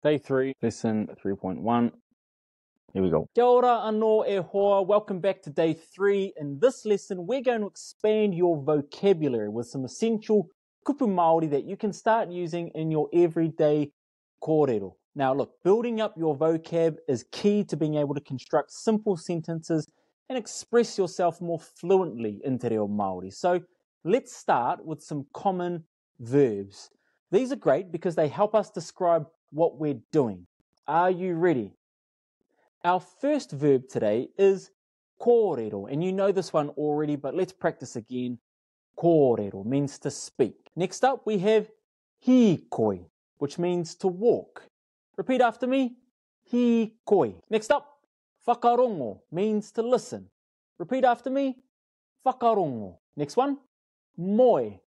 Day 3, lesson 3.1. Here we go. Kia ora anō e hoa. Welcome back to day 3. In this lesson, we're going to expand your vocabulary with some essential kupu Māori that you can start using in your everyday kōrero. Now look, building up your vocab is key to being able to construct simple sentences and express yourself more fluently in te reo Māori. So let's start with some common verbs. These are great because they help us describe what we're doing. Are you ready? Our first verb today is kōrero, and you know this one already, but let's practice again. Kōrero means to speak. Next up, we have hikoi, which means to walk. Repeat after me. Hikoi. Next up, whakarongo means to listen. Repeat after me. Whakarongo. Next one, moe.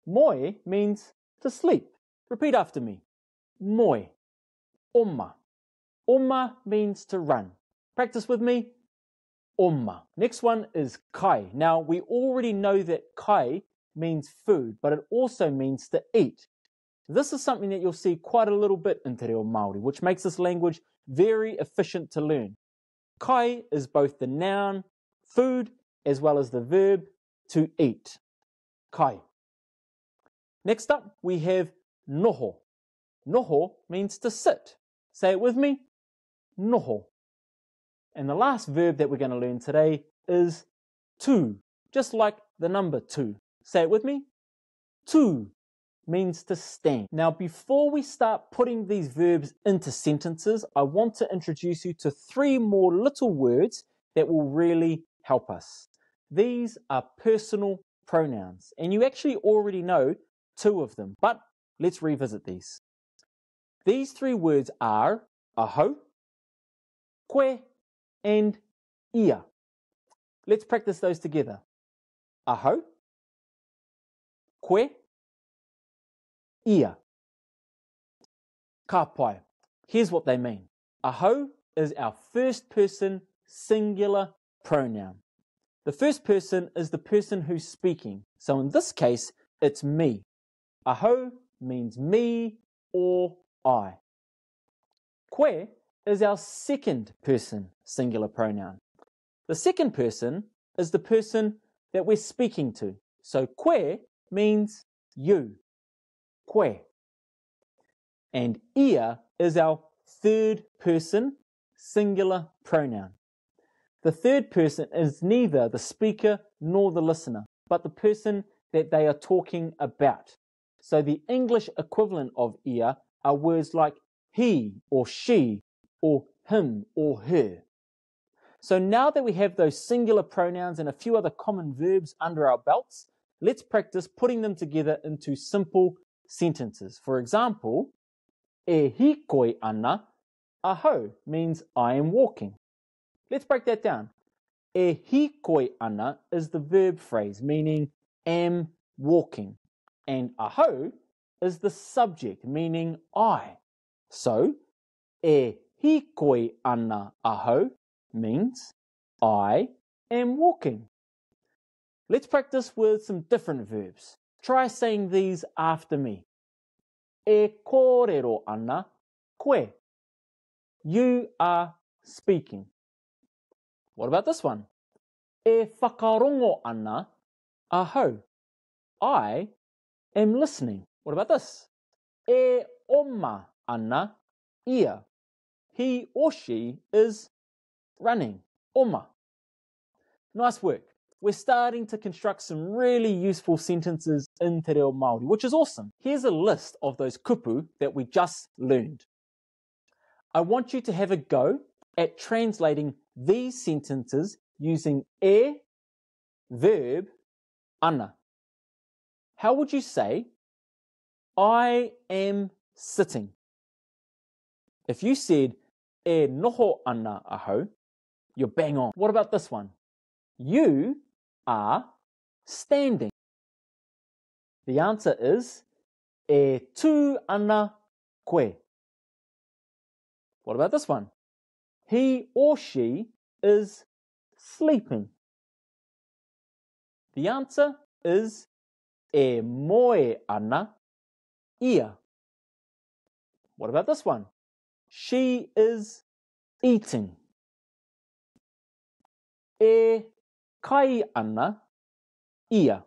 Moe means to sleep. Repeat after me. Moe. Oma. Oma means to run. Practice with me. Oma. Next one is kai. Now, we already know that kai means food, but it also means to eat. This is something that you'll see quite a little bit in te reo Māori, which makes this language very efficient to learn. Kai is both the noun, food, as well as the verb, to eat. Kai. Next up, we have noho. Noho means to sit. Say it with me. Noho. And the last verb that we're going to learn today is tu, just like the number 2. Say it with me. Tu means to stand. Now, before we start putting these verbs into sentences, I want to introduce you to 3 more little words that will really help us. These are personal pronouns, and you actually already know 2 of them, but let's revisit these. These 3 words are aho, koe, and ia. Let's practice those together. Aho, koe, ia. Ka pai. Here's what they mean. Aho is our first person singular pronoun. The first person is the person who's speaking. So in this case, it's me. Aho means me or I. Koe is our second person singular pronoun. The second person is the person that we're speaking to. So koe means you. Koe. And ia is our third person singular pronoun. The third person is neither the speaker nor the listener, but the person that they are talking about. So the English equivalent of ia are words like he or she or him or her. So now that we have those singular pronouns and a few other common verbs under our belts, let's practice putting them together into simple sentences. For example, e hikoi ana, aho means I am walking. Let's break that down. E hikoi ana is the verb phrase meaning am walking. And aho is the subject meaning I. So, e hikoi ana aho means I am walking. Let's practice with some different verbs. Try saying these after me. E kōrero ana koe. You are speaking. What about this one? E whakarongo ana aho. I am listening. What about this? E oma ana ia. He or she is running. Oma. Nice work. We're starting to construct some really useful sentences in te reo Māori, which is awesome. Here's a list of those kupu that we just learned. I want you to have a go at translating these sentences using e, verb, ana. How would you say, I am sitting? If you said, e noho ana aho, you're bang on. What about this one? You are standing. The answer is, e tū ana koe. What about this one? He or she is sleeping. The answer is, e moe ana ia. What about this one? She is eating. E kai ana ia.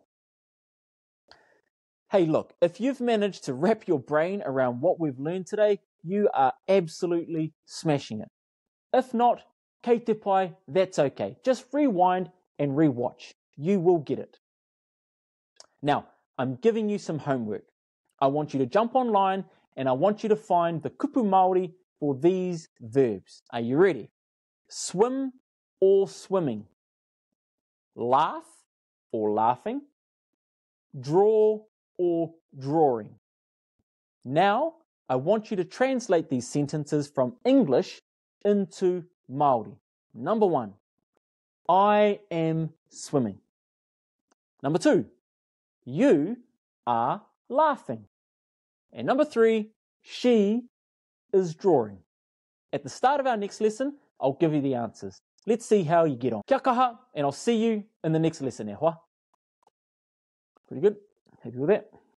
Hey, look, if you've managed to wrap your brain around what we've learned today, you are absolutely smashing it. If not, kei te pai, that's okay. Just rewind and rewatch. You will get it. Now, I'm giving you some homework. I want you to jump online and I want you to find the kupu Māori for these verbs. Are you ready? Swim or swimming. Laugh or laughing. Draw or drawing. Now, I want you to translate these sentences from English into Māori. Number 1, I am swimming. Number 2, you are laughing. And number 3, she is drawing. At the start of our next lesson, I'll give you the answers. Let's see how you get on. Kia kaha, and I'll see you in the next lesson. E hoa. Pretty good. Happy with that?